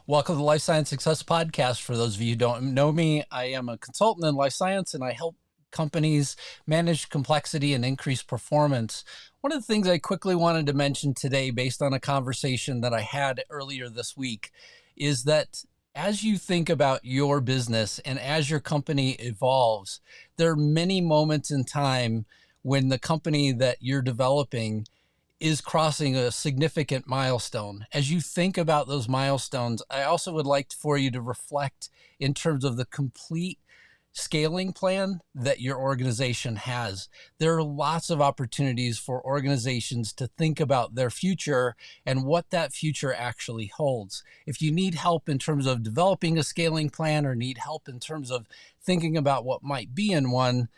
Welcome to the Life Science Success Podcast. For those of you who don't know me, I am a consultant in life science and I help companies manage complexity and increase performance. One of the things I quickly wanted to mention today, based on a conversation that I had earlier this week, is that as you think about your business and as your company evolves, there are many moments in time when the company that you're developing is crossing a significant milestone. As you think about those milestones, I also would like for you to reflect in terms of the complete scaling plan that your organization has. There are lots of opportunities for organizations to think about their future and what that future actually holds. If you need help in terms of developing a scaling plan or need help in terms of thinking about what might be in one,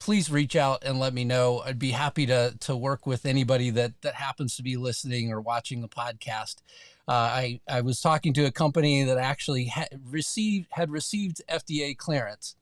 please reach out and let me know. I'd be happy to work with anybody that happens to be listening or watching the podcast. I was talking to a company that actually had received FDA clearance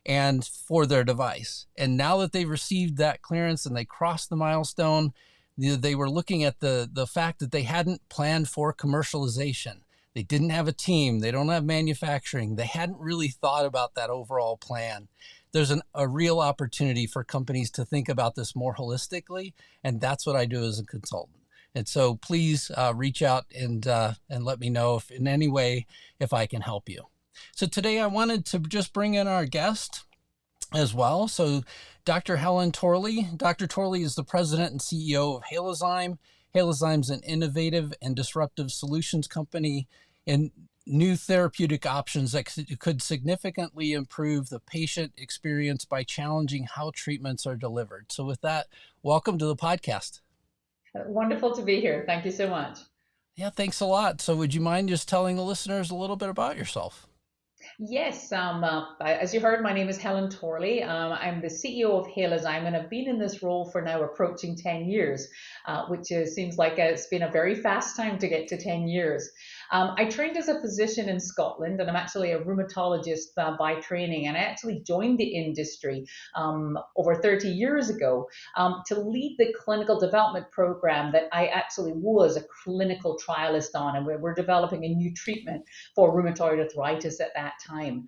and for their device. And now that they've received that clearance and they crossed the milestone, they were looking at the fact that they hadn't planned for commercialization. They didn't have a team. They don't have manufacturing. They hadn't really thought about that overall plan. There's a real opportunity for companies to think about this more holistically, and that's what I do as a consultant. And so please reach out and let me know if in any way if I can help you. So today I wanted to just bring in our guest as well. So Dr. Helen Torley. Dr. Torley is the president and CEO of Halozyme. Halozyme's an innovative and disruptive solutions company in new therapeutic options that could significantly improve the patient experience by challenging how treatments are delivered. So with that, welcome to the podcast. Wonderful to be here. Thank you so much. Yeah, thanks a lot. So would you mind just telling the listeners a little bit about yourself? Yes, as you heard, my name is Helen Torley. I'm the CEO of Halozyme, and I've been in this role for now approaching 10 years, which seems like it's been a very fast time to get to 10 years. I trained as a physician in Scotland, and I'm actually a rheumatologist by training. And I actually joined the industry over 30 years ago to lead the clinical development program that I actually was a clinical trialist on, and we're developing a new treatment for rheumatoid arthritis at that time.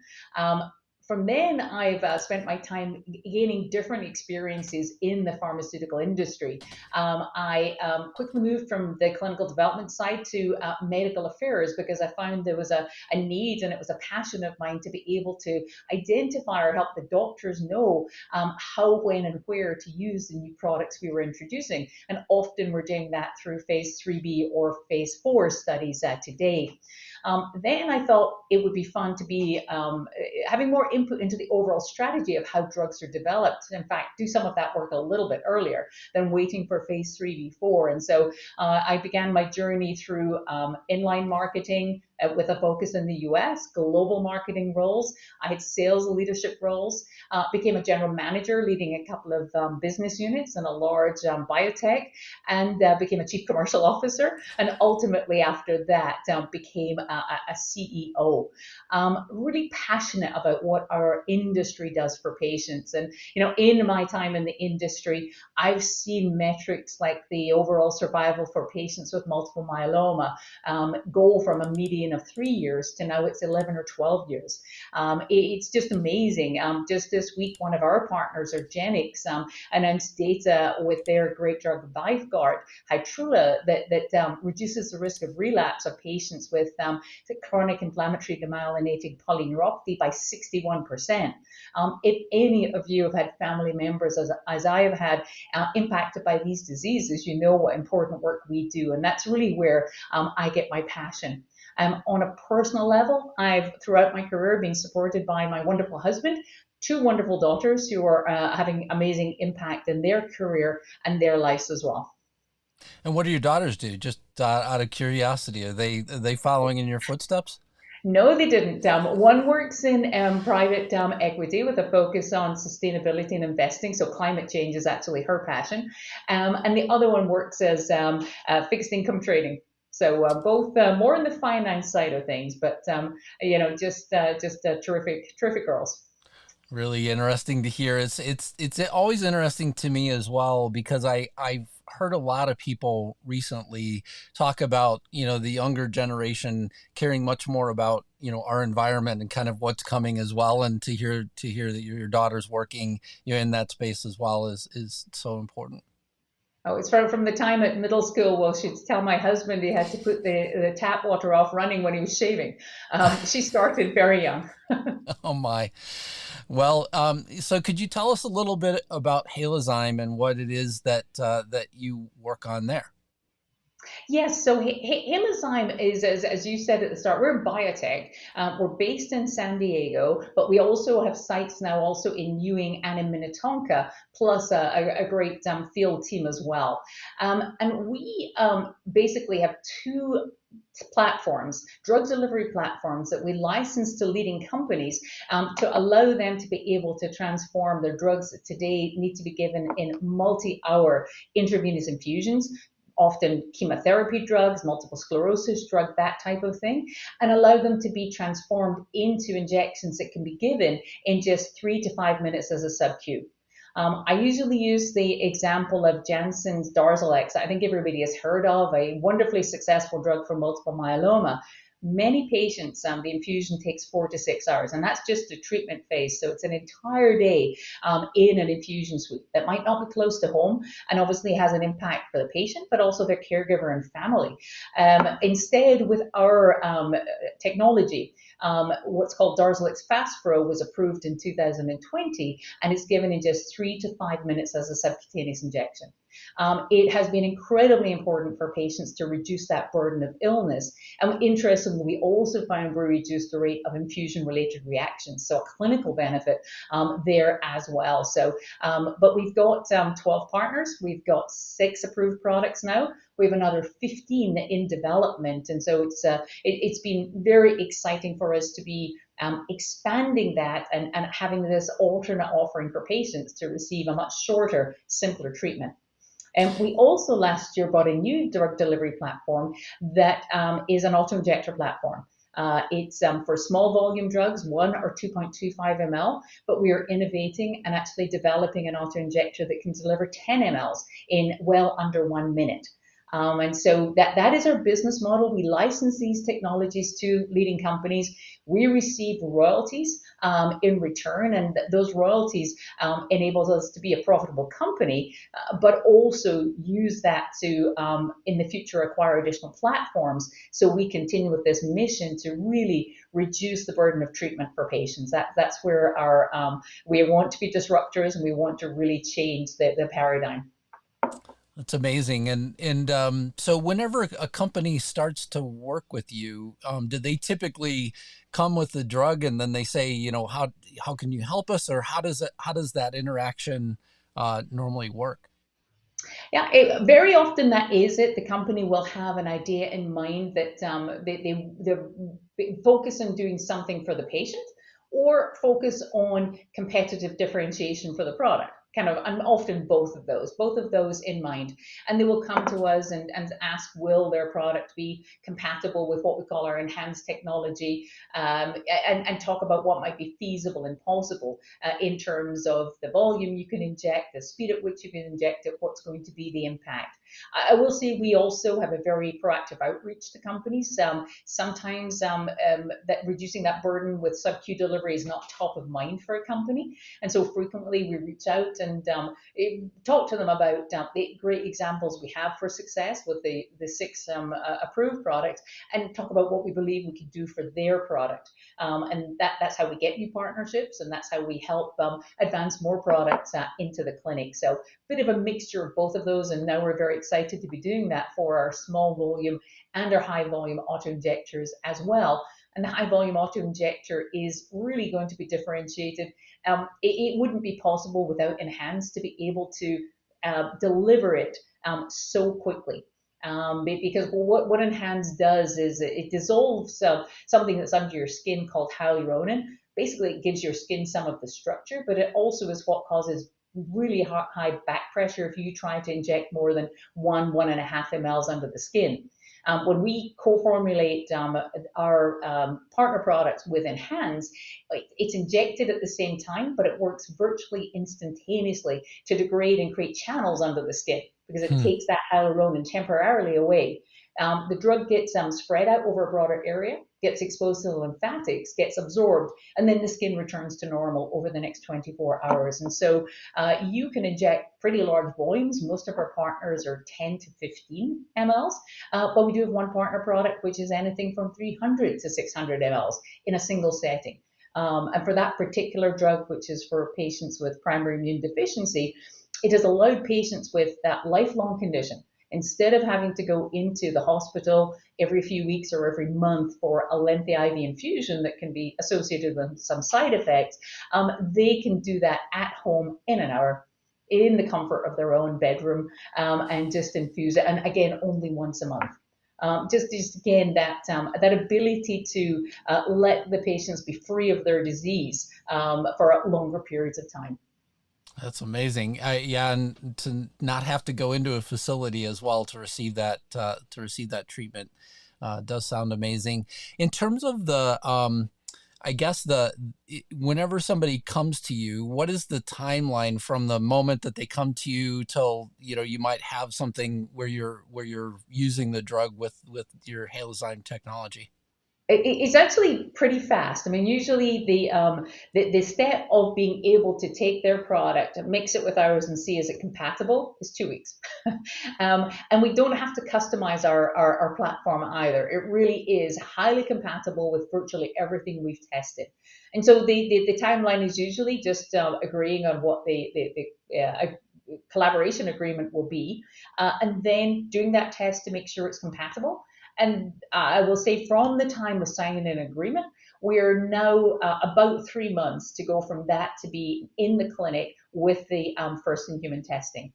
From then, I've spent my time gaining different experiences in the pharmaceutical industry. I quickly moved from the clinical development side to medical affairs because I found there was a need and it was a passion of mine to be able to identify or help the doctors know how, when, and where to use the new products we were introducing. And often we're doing that through phase 3B or phase 4 studies today. Then I thought it would be fun to be having more input into the overall strategy of how drugs are developed. In fact, do some of that work a little bit earlier than waiting for phase 3B4. And so I began my journey through inline marketing with a focus in the US, global marketing roles. I had sales leadership roles, became a general manager leading a couple of business units in a large biotech, and became a chief commercial officer. And ultimately, after that, became a CEO. Really passionate about what our industry does for patients. And, you know, in my time in the industry, I've seen metrics like the overall survival for patients with multiple myeloma go from a median of 3 years to now it's 11 or 12 years. It's just amazing. Just this week, one of our partners, Argenx, announced data with their great drug VYVGART, Hytrula, that reduces the risk of relapse of patients with chronic inflammatory demyelinating polyneuropathy by 61%. If any of you have had family members, as I have had, impacted by these diseases, you know what important work we do. And that's really where I get my passion. On a personal level, I've throughout my career been supported by my wonderful husband, two wonderful daughters who are having amazing impact in their career and their lives as well. And what do your daughters do? Just out of curiosity, are they following in your footsteps? No, they didn't. One works in private equity with a focus on sustainability and investing. So climate change is actually her passion. And the other one works as fixed income trading. So both more on the finance side of things, but just terrific, terrific girls. Really interesting to hear. It's always interesting to me as well, because I've heard a lot of people recently talk about, the younger generation caring much more about, our environment and kind of what's coming as well. And to hear that your daughter's working, in that space as well is so important. Oh, it's from the time at middle school. Well, she'd tell my husband he had to put the tap water off running when he was shaving. She started very young. Oh my. Well, so could you tell us a little bit about Halozyme and what it is that you work on there? Yes, so Halozyme is, as you said at the start, we're biotech. We're based in San Diego, but we also have sites now also in Ewing and in Minnetonka, plus a great field team as well. And we basically have two platforms, drug delivery platforms that we license to leading companies to allow them to be able to transform their drugs that today need to be given in multi-hour intravenous infusions, often chemotherapy drugs, multiple sclerosis drug, that type of thing, and allow them to be transformed into injections that can be given in just 3 to 5 minutes as a sub-Q. I usually use the example of Janssen's Darzalex. I think everybody has heard of a wonderfully successful drug for multiple myeloma. Many patients, the infusion takes 4 to 6 hours, and that's just the treatment phase. So it's an entire day in an infusion suite that might not be close to home and obviously has an impact for the patient, but also their caregiver and family. Instead, with our technology, what's called Darzalex FastPro was approved in 2020 and is given in just 3 to 5 minutes as a subcutaneous injection. It has been incredibly important for patients to reduce that burden of illness. And interestingly, we also found we reduced the rate of infusion-related reactions, so a clinical benefit there as well. So, but we've got 12 partners. We've got 6 approved products now. We have another 15 in development, and so it's been very exciting for us to be expanding that and having this alternate offering for patients to receive a much shorter, simpler treatment. And we also last year bought a new drug delivery platform that is an auto-injector platform. It's for small volume drugs, 1 or 2.25 ml, but we are innovating and actually developing an auto-injector that can deliver 10 mLs in well under 1 minute. And so that is our business model. We license these technologies to leading companies. We receive royalties in return, and those royalties enables us to be a profitable company, but also use that to, in the future, acquire additional platforms so we continue with this mission to really reduce the burden of treatment for patients. That's where we want to be disruptors, and we want to really change the paradigm. That's amazing. And so whenever a company starts to work with you, do they typically come with the drug and then they say, how can you help us, or how does that interaction normally work? Yeah, very often that is it. The company will have an idea in mind that they're focus on doing something for the patient or focus on competitive differentiation for the product. Kind of, and often both of those in mind. And they will come to us and ask, will their product be compatible with what we call our enhanced technology, and talk about what might be feasible and possible in terms of the volume you can inject, the speed at which you can inject it, what's going to be the impact. I will say we also have a very proactive outreach to companies. Sometimes that reducing that burden with sub-Q delivery is not top of mind for a company. And so frequently we reach out and talk to them about the great examples we have for success with the 6 approved products, and talk about what we believe we could do for their product. And that's how we get new partnerships, and that's how we help advance more products into the clinic. So a bit of a mixture of both of those, and now we're very excited to be doing that for our small volume and our high volume auto injectors as well. And the high volume auto injector is really going to be differentiated. It wouldn't be possible without Enhance to be able to deliver it so quickly. Because what Enhance does is it dissolves something that's under your skin called hyaluronan. Basically, it gives your skin some of the structure, but it also is what causes really high back pressure if you try to inject more than 1.5 mLs under the skin. When we co-formulate our partner products with ENHANZE, it's injected at the same time, but it works virtually instantaneously to degrade and create channels under the skin because it Hmm. takes that hyaluronan temporarily away. The drug gets spread out over a broader area, gets exposed to the lymphatics, gets absorbed, and then the skin returns to normal over the next 24 hours. And so you can inject pretty large volumes. Most of our partners are 10 to 15 mLs, but we do have one partner product which is anything from 300 to 600 mLs in a single setting. And for that particular drug, which is for patients with primary immune deficiency, it has allowed patients with that lifelong condition, instead of having to go into the hospital every few weeks or every month for a lengthy IV infusion that can be associated with some side effects, they can do that at home in an hour in the comfort of their own bedroom, and just infuse it. And again, only once a month. Just again that ability to let the patients be free of their disease for longer periods of time. That's amazing. Yeah, and to not have to go into a facility as well to receive that treatment does sound amazing. In terms of the, I guess whenever somebody comes to you, what is the timeline from the moment that they come to you till you might have something where you're using the drug with your Halozyme technology? It's actually pretty fast. I mean, usually the step of being able to take their product, mix it with ours, and see is it compatible is 2 weeks. And we don't have to customize our platform either. It really is highly compatible with virtually everything we've tested. And so the timeline is usually just agreeing on what the collaboration agreement will be, and then doing that test to make sure it's compatible. And I will say from the time of signing an agreement, we're now about 3 months to go from that to be in the clinic with the first in human testing.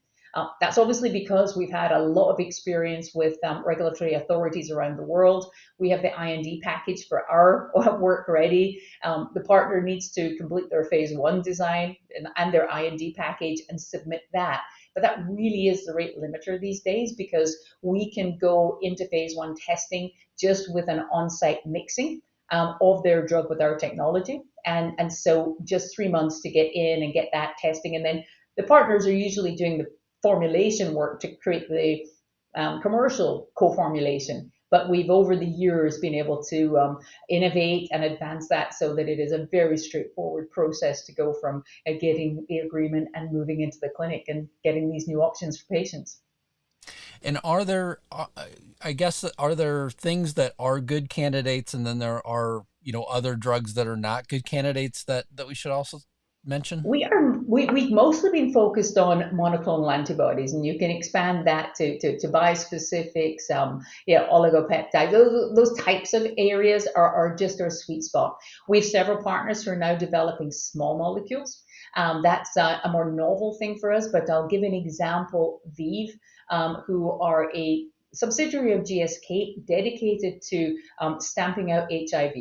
That's obviously because we've had a lot of experience with regulatory authorities around the world. We have the IND package for our work ready. The partner needs to complete their phase 1 design and their IND package and submit that. But that really is the rate limiter these days, because we can go into phase 1 testing just with an on-site mixing of their drug with our technology. And so just 3 months to get in and get that testing. And then the partners are usually doing the formulation work to create the commercial co-formulation. But we've over the years been able to innovate and advance that so that it is a very straightforward process to go from getting the agreement and moving into the clinic and getting these new options for patients. And are there, I guess, are there things that are good candidates, and then there are, other drugs that are not good candidates that we should also mention? We've mostly been focused on monoclonal antibodies, and you can expand that to bispecifics, oligopeptides. Those types of areas are just our sweet spot. We have several partners who are now developing small molecules. That's a more novel thing for us, but I'll give an example. ViiV, who are a subsidiary of GSK dedicated to stamping out HIV.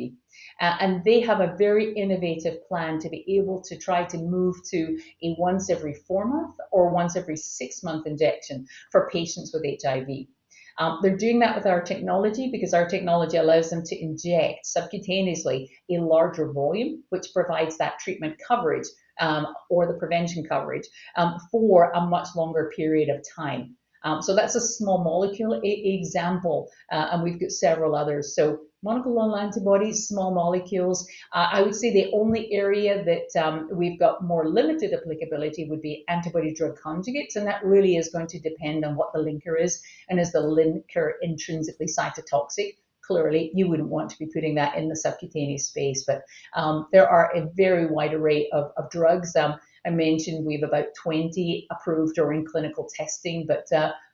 And they have a very innovative plan to be able to try to move to a once every 4 month or once every 6 month injection for patients with HIV. They're doing that with our technology because our technology allows them to inject subcutaneously a larger volume, which provides that treatment coverage, or the prevention coverage, for a much longer period of time. So that's a small molecule example, and we've got several others. So monoclonal antibodies, small molecules. I would say the only area that we've got more limited applicability would be antibody drug conjugates, and that really is going to depend on what the linker is. And is the linker intrinsically cytotoxic? Clearly, you wouldn't want to be putting that in the subcutaneous space, but there are a very wide array of drugs. I mentioned we have about 20 approved or in clinical testing, but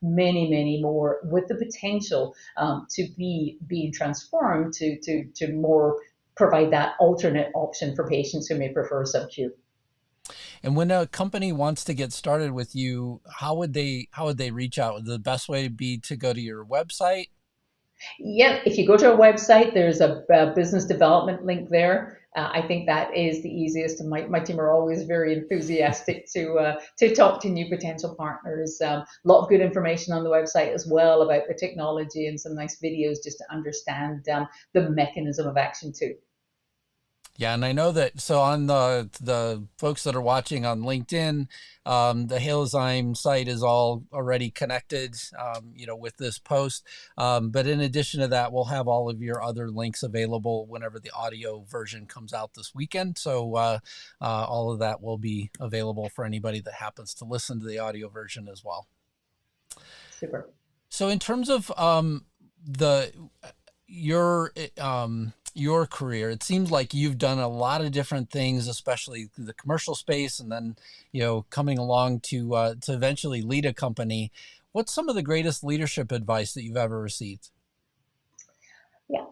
many, many more with the potential to be being transformed to more provide that alternate option for patients who may prefer sub-Q. And when a company wants to get started with you, how would they reach out? Would the best way be to go to your website? Yeah, if you go to our website, there's a business development link there. I think that is the easiest, and my team are always very enthusiastic to talk to new potential partners. A lot of good information on the website as well about the technology and some nice videos just to understand the mechanism of action too. Yeah, and I know that. So on the folks that are watching on LinkedIn, the Halozyme site is all already connected, with this post. But in addition to that, we'll have all of your other links available whenever the audio version comes out this weekend. So all of that will be available for anybody that happens to listen to the audio version as well. Super. So in terms of the your your career, it seems like you've done a lot of different things, especially the commercial space, and then coming along to eventually lead a company. What's some of the greatest leadership advice that you've ever received? Yeah,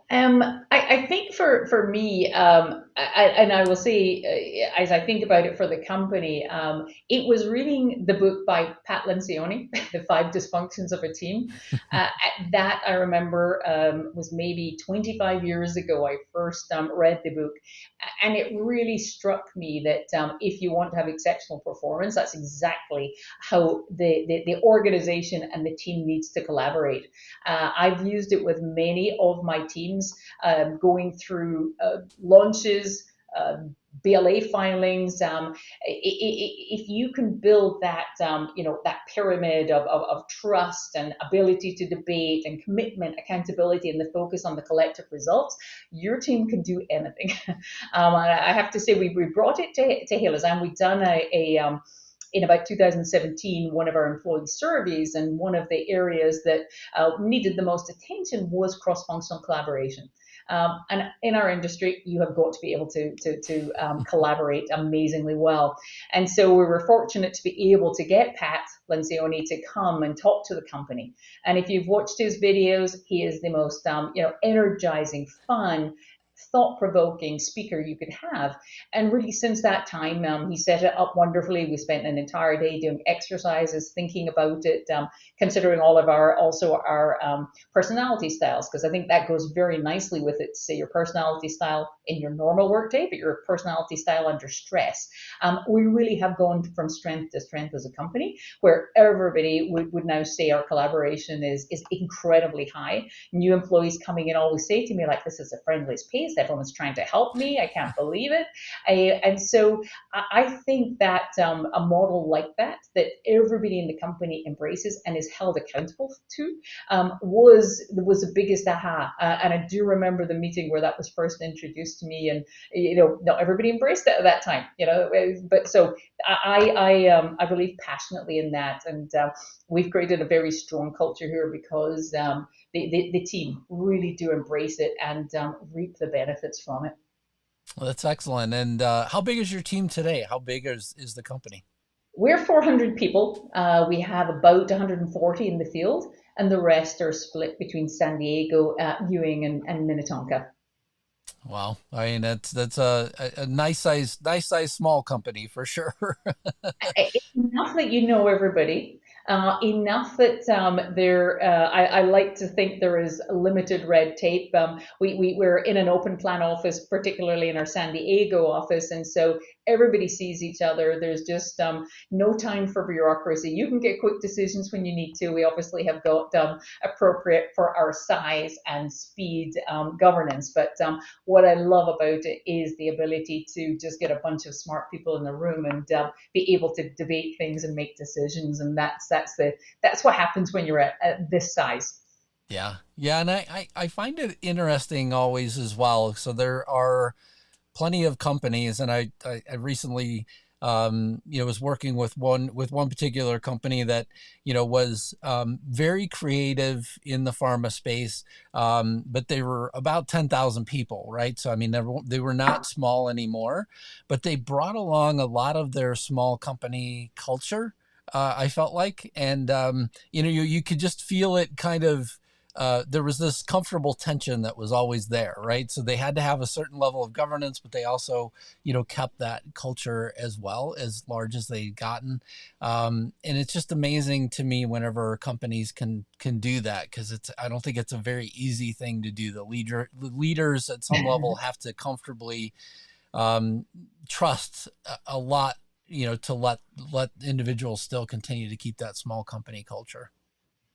I think for me, and I will say, as I think about it for the company, it was reading the book by Pat Lencioni, The Five Dysfunctions of a Team. That I remember was maybe 25 years ago. I first read the book, and it really struck me that if you want to have exceptional performance, that's exactly how the organization and the team needs to collaborate. I've used it with many of my teams going through launches. BLA filings. If you can build that, that pyramid of trust and ability to debate and commitment, accountability, and the focus on the collective results, your team can do anything. I have to say, we brought it to Halozyme. We've done in about 2017, one of our employee surveys, and one of the areas that needed the most attention was cross-functional collaboration. And in our industry, you have got to be able to collaborate amazingly well. And so we were fortunate to be able to get Pat Lencioni to come and talk to the company. And if you've watched his videos, he is the most energizing, fun, thought-provoking speaker you could have. And really, since that time, he set it up wonderfully. We spent an entire day doing exercises, thinking about it, considering all of our personality styles, because I think that goes very nicely with it. Say your personality style in your normal workday, but your personality style under stress. We really have gone from strength to strength as a company, where everybody would now say our collaboration is incredibly high. New employees coming in always say to me, like, this is the friendliest pace. Everyone's trying to help me. I can't believe it. And so I think that a model like that everybody in the company embraces and is held accountable to, was the biggest aha. And I do remember the meeting where that was first introduced to me, and not everybody embraced it at that time. But so I believe passionately in that, and we've created a very strong culture here because the team really do embrace it and reap the benefits from it. Well, that's excellent. And how big is your team today? How big is the company? We're 400 people. We have about 140 in the field, and the rest are split between San Diego, Ewing, and Minnetonka. Wow, I mean that's a nice size small company for sure. Enough that you know everybody, enough that I like to think there is limited red tape. We're in an open plan office, particularly in our San Diego office, and so everybody sees each other. There's just no time for bureaucracy. You can get quick decisions when you need to. We obviously have got appropriate for our size and speed governance, but what I love about it is the ability to just get a bunch of smart people in the room and be able to debate things and make decisions. And that's what happens when you're at this size. Yeah, yeah, and I find it interesting always as well. So there are plenty of companies, and I recently was working with one particular company that was very creative in the pharma space, but they were about 10,000 people, right? So I mean they were not small anymore, but they brought along a lot of their small company culture. I felt like, and you could just feel it kind of there was this comfortable tension that was always there, right? So they had to have a certain level of governance, but they also, kept that culture as well, as large as they'd gotten. And it's just amazing to me whenever companies can do that, because I don't think it's a very easy thing to do. The leaders at some level have to comfortably trust a lot, to let individuals still continue to keep that small company culture.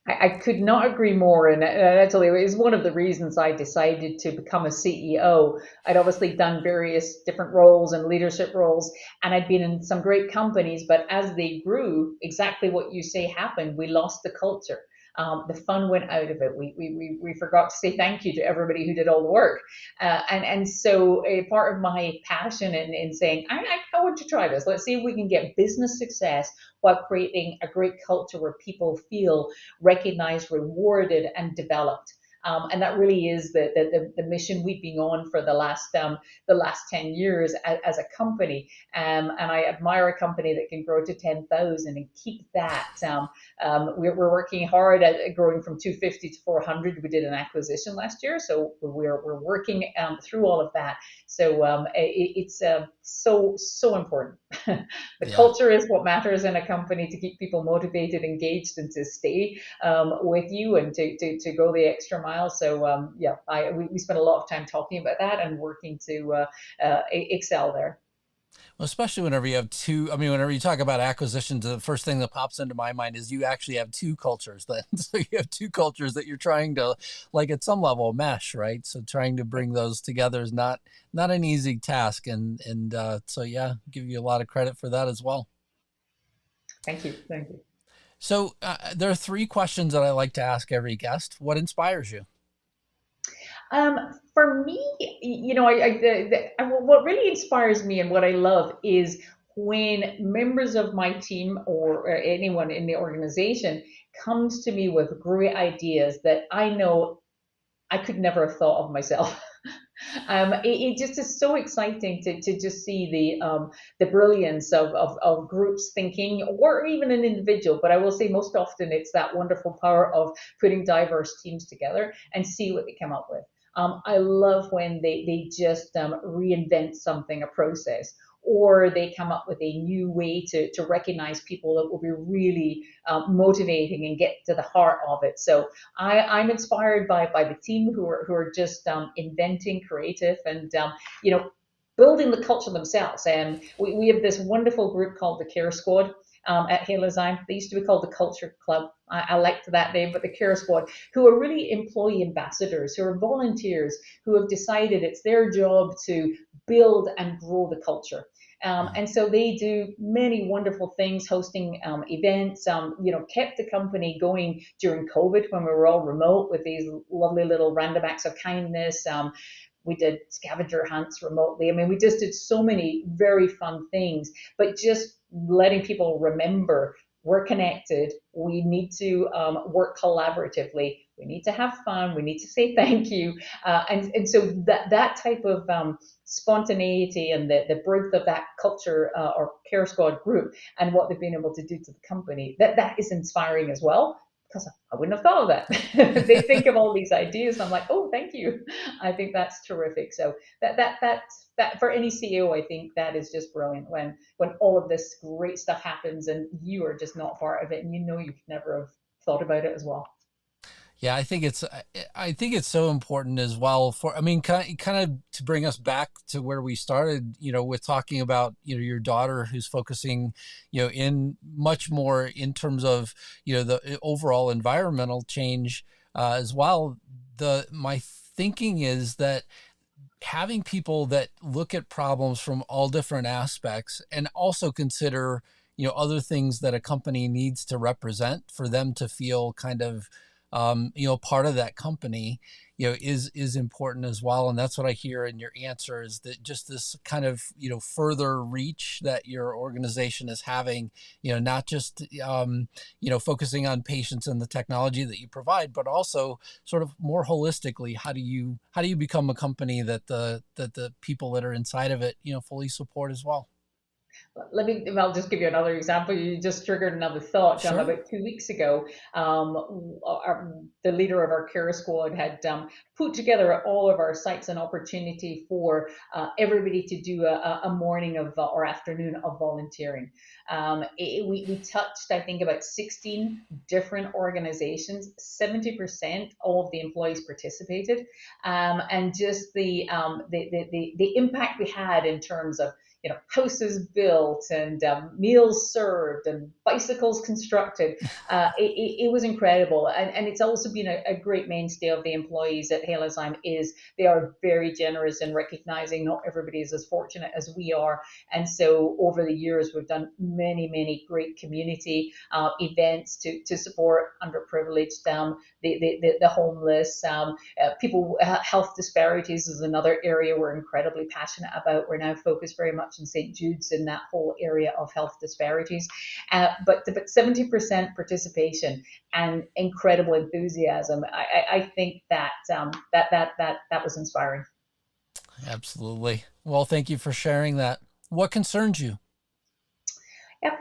I could not agree more. And actually, it was one of the reasons I decided to become a CEO. I'd obviously done various different roles and leadership roles, and I'd been in some great companies. But as they grew, exactly what you say happened. We lost the culture. The fun went out of it. We forgot to say thank you to everybody who did all the work. And so a part of my passion in saying, I want to try this. Let's see if we can get business success while creating a great culture where people feel recognized, rewarded, and developed. And that really is the mission we've been on for the last 10 years as a company. And I admire a company that can grow to 10,000 and keep that. We're working hard at growing from 250 to 400. We did an acquisition last year, so we're working through all of that. So it's so important. The Yeah. culture is what matters in a company to keep people motivated, engaged, and to stay with you and to go the extra mile. So yeah, we spend a lot of time talking about that and working to excel there. Well, especially whenever you have two, I mean, whenever you talk about acquisitions, the first thing that pops into my mind is you actually have two cultures then. So you have two cultures that you're trying to, like, at some level, mesh, right? So trying to bring those together is not an easy task. And so, yeah, give you a lot of credit for that as well. Thank you. Thank you. So there are three questions that I like to ask every guest. What inspires you? For me, what really inspires me and what I love is when members of my team or anyone in the organization comes to me with great ideas that I know I could never have thought of myself. It just is so exciting to just see the brilliance of groups thinking or even an individual. But I will say most often it's that wonderful power of putting diverse teams together and see what they come up with. I love when they just reinvent something, a process, or they come up with a new way to recognize people that will be really motivating and get to the heart of it. So I'm inspired by the team who are just inventing, creative, and building the culture themselves. And we have this wonderful group called the Care Squad. At Halozyme, they used to be called the Culture Club. I liked that name, but the Care Squad, who are really employee ambassadors, who are volunteers, who have decided it's their job to build and grow the culture. And so they do many wonderful things, hosting events. Kept the company going during COVID when we were all remote with these lovely little random acts of kindness. We did scavenger hunts remotely. I mean, we just did so many very fun things, but just letting people remember we're connected. We need to work collaboratively. We need to have fun. We need to say thank you. And so that type of spontaneity and the birth of that culture or Care Squad group and what they've been able to do to the company, that is inspiring as well. Because I wouldn't have thought of that. They think of all these ideas, and I'm like, oh, thank you. I think that's terrific. So that for any CEO, I think that is just brilliant when all of this great stuff happens and you are just not part of it, and you could never have thought about it as well. Yeah, I think it's so important as well for, I mean, kind of to bring us back to where we started, with talking about, your daughter who's focusing, in much more in terms of, the overall environmental change as well. My thinking is that having people that look at problems from all different aspects and also consider, other things that a company needs to represent for them to feel kind of, part of that company, is important as well. And that's what I hear in your answer, is that just this kind of, further reach that your organization is having, not just, focusing on patients and the technology that you provide, but also sort of more holistically, how do you become a company that the people that are inside of it, fully support as well? I'll just give you another example. You just triggered another thought. Sure. About 2 weeks ago, the leader of our care squad had put together at all of our sites an opportunity for everybody to do a morning of or afternoon of volunteering. We touched, I think, about 16 different organizations. 70% all of the employees participated, and just the impact we had in terms of houses built and meals served and bicycles constructed. It was incredible, and it's also been a great mainstay of the employees at Halozyme. Is they are very generous in recognizing not everybody is as fortunate as we are, and so over the years we've done many great community events to support underprivileged, the homeless, people. Health disparities is another area we're incredibly passionate about. We're now focused very much in St. Jude's in that whole area of health disparities. But 70% participation and incredible enthusiasm. I think that was inspiring. Absolutely. Well, thank you for sharing that. What concerns you? Yeah,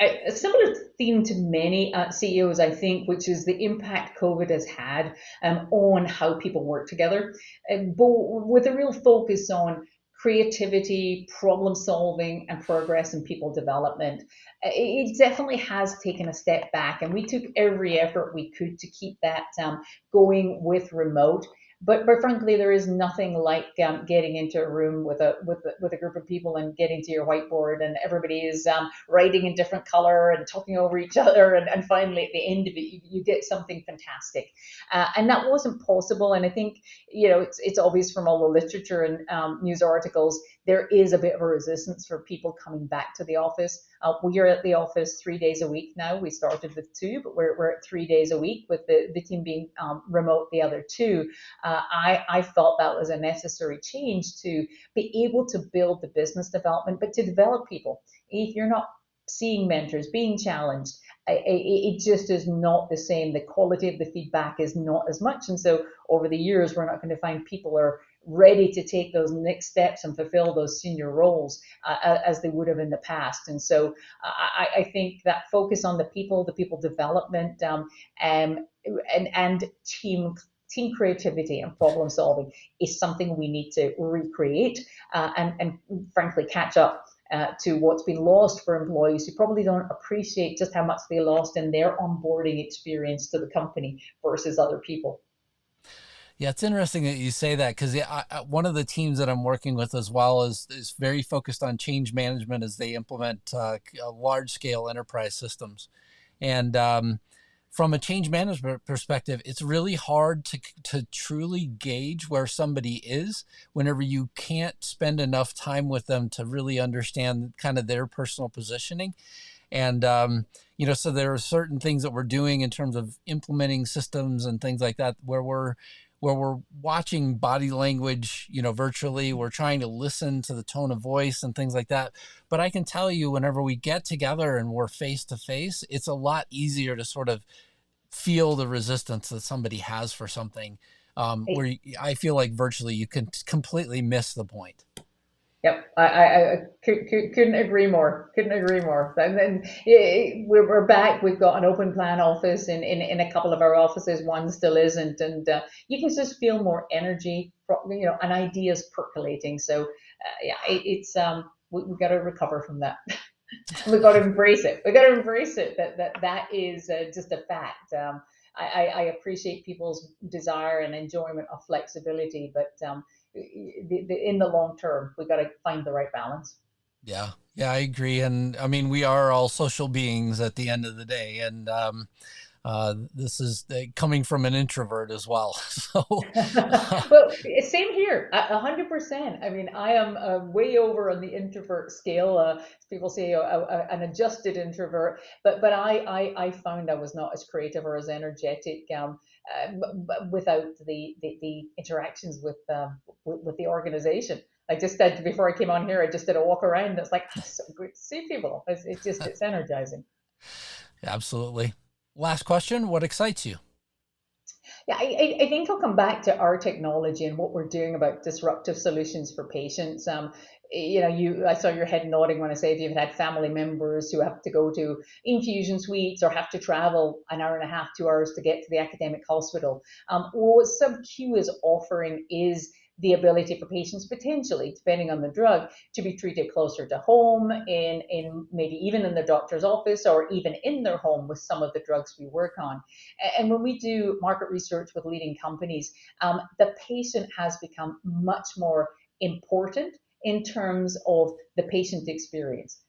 a similar theme to many CEOs, I think, which is the impact COVID has had on how people work together, but with a real focus on creativity, problem solving, and progress in people development. It definitely has taken a step back, and we took every effort we could to keep that going with remote. But frankly, there is nothing like getting into a room with a group of people and getting to your whiteboard, and everybody is writing in different color and talking over each other, and finally at the end of it, you get something fantastic. And that wasn't possible. And I think it's obvious from all the literature and news articles there is a bit of a resistance for people coming back to the office. We are at the office 3 days a week now. We started with two, but we're at 3 days a week, with the team being remote the other two. I felt that was a necessary change to be able to build the business development, but to develop people. If you're not seeing mentors, being challenged, it just is not the same. The quality of the feedback is not as much. And so over the years, we're not going to find people are ready to take those next steps and fulfill those senior roles as they would have in the past. And so I think that focus on the people development, and team creativity and problem solving is something we need to recreate, and frankly catch up to what's been lost for employees who probably don't appreciate just how much they lost in their onboarding experience to the company versus other people. Yeah, it's interesting that you say that, because one of the teams that I'm working with as well is very focused on change management as they implement large scale enterprise systems. And from a change management perspective, it's really hard to truly gauge where somebody is whenever you can't spend enough time with them to really understand kind of their personal positioning. And, so there are certain things that we're doing in terms of implementing systems and things like that, where we're watching body language, virtually. We're trying to listen to the tone of voice and things like that. But I can tell you, whenever we get together and we're face to face, it's a lot easier to sort of feel the resistance that somebody has for something, I feel like virtually you can completely miss the point. Yep, couldn't agree more. Couldn't agree more. And then we're back. We've got an open plan office in a couple of our offices. One still isn't, and you can just feel more energy, and ideas percolating. So yeah, it's we got to recover from that. We've got to embrace it. We've got to embrace it. That is just a fact. I appreciate people's desire and enjoyment of flexibility, but in the long term, we've got to find the right balance. Yeah, yeah, I agree. And I mean, we are all social beings at the end of the day. And this is coming from an introvert as well. So, Well, same here, 100%. I mean, I am way over on the introvert scale. People say an adjusted introvert, but I found I was not as creative or as energetic without the interactions with the organization. I just said before I came on here, I just did a walk around. It's like, oh, it's so good to see people. It's energizing. absolutely. Last question. What excites you? Yeah, I think I'll come back to our technology and what we're doing about disruptive solutions for patients. I saw your head nodding when I said you've had family members who have to go to infusion suites or have to travel an hour and a half, 2 hours to get to the academic hospital. What SubQ is offering is the ability for patients potentially, depending on the drug, to be treated closer to home, in maybe even in their doctor's office or even in their home with some of the drugs we work on. And when we do market research with leading companies, the patient has become much more important in terms of the patient experience.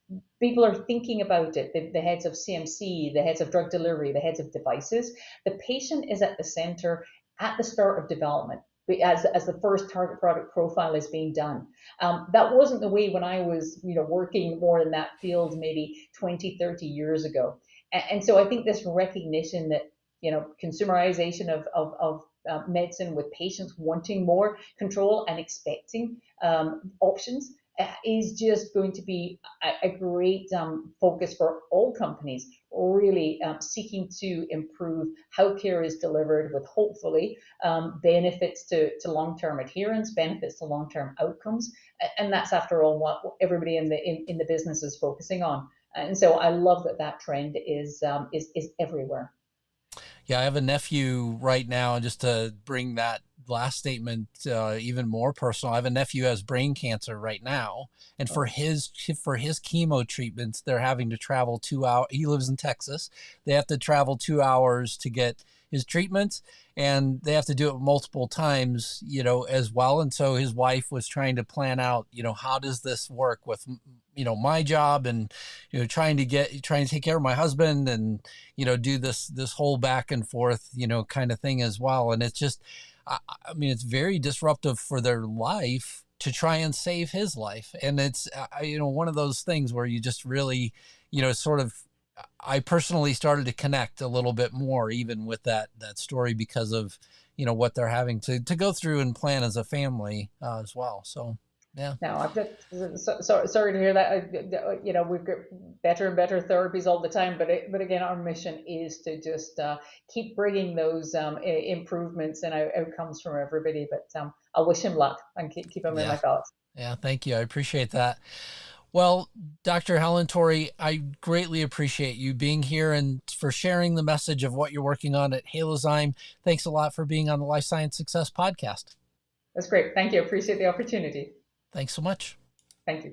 People are thinking about it, the heads of CMC, the heads of drug delivery, the heads of devices. The patient is at the center at the start of development. As the first target product profile is being done. That wasn't the way when I was working more in that field maybe 20, 30 years ago. And so I think this recognition that consumerization of medicine with patients wanting more control and expecting options is just going to be a great focus for all companies, really seeking to improve how care is delivered with hopefully benefits to long-term adherence, benefits to long-term outcomes. And that's, after all, what everybody in the business is focusing on. And so I love that trend is everywhere. Yeah, I have a nephew right now, and just to bring that last statement even more personal, I have a nephew who has brain cancer right now, and for Oh, his chemo treatments, they're having to travel 2 hours. He lives in Texas. They have to travel 2 hours to get his treatments, and they have to do it multiple times, as well. And so his wife was trying to plan out, how does this work with, my job, and trying to take care of my husband, and do this whole back and forth, kind of thing as well. And it's just, I mean, it's very disruptive for their life to try and save his life. And it's, one of those things where you just really, sort of, I personally started to connect a little bit more even with that story, because of, what they're having to go through and plan as a family as well. So, yeah. no, I'm just sorry to hear that. We've got better and better therapies all the time, but again, our mission is to just keep bringing those improvements and outcomes from everybody. But I wish him luck and keep him in my Yeah. thoughts. Yeah. Thank you. I appreciate that. Well, Dr. Helen Torley, I greatly appreciate you being here and for sharing the message of what you're working on at Halozyme. Thanks a lot for being on the Life Science Success podcast. That's great. Thank you. Appreciate the opportunity. Thanks so much. Thank you.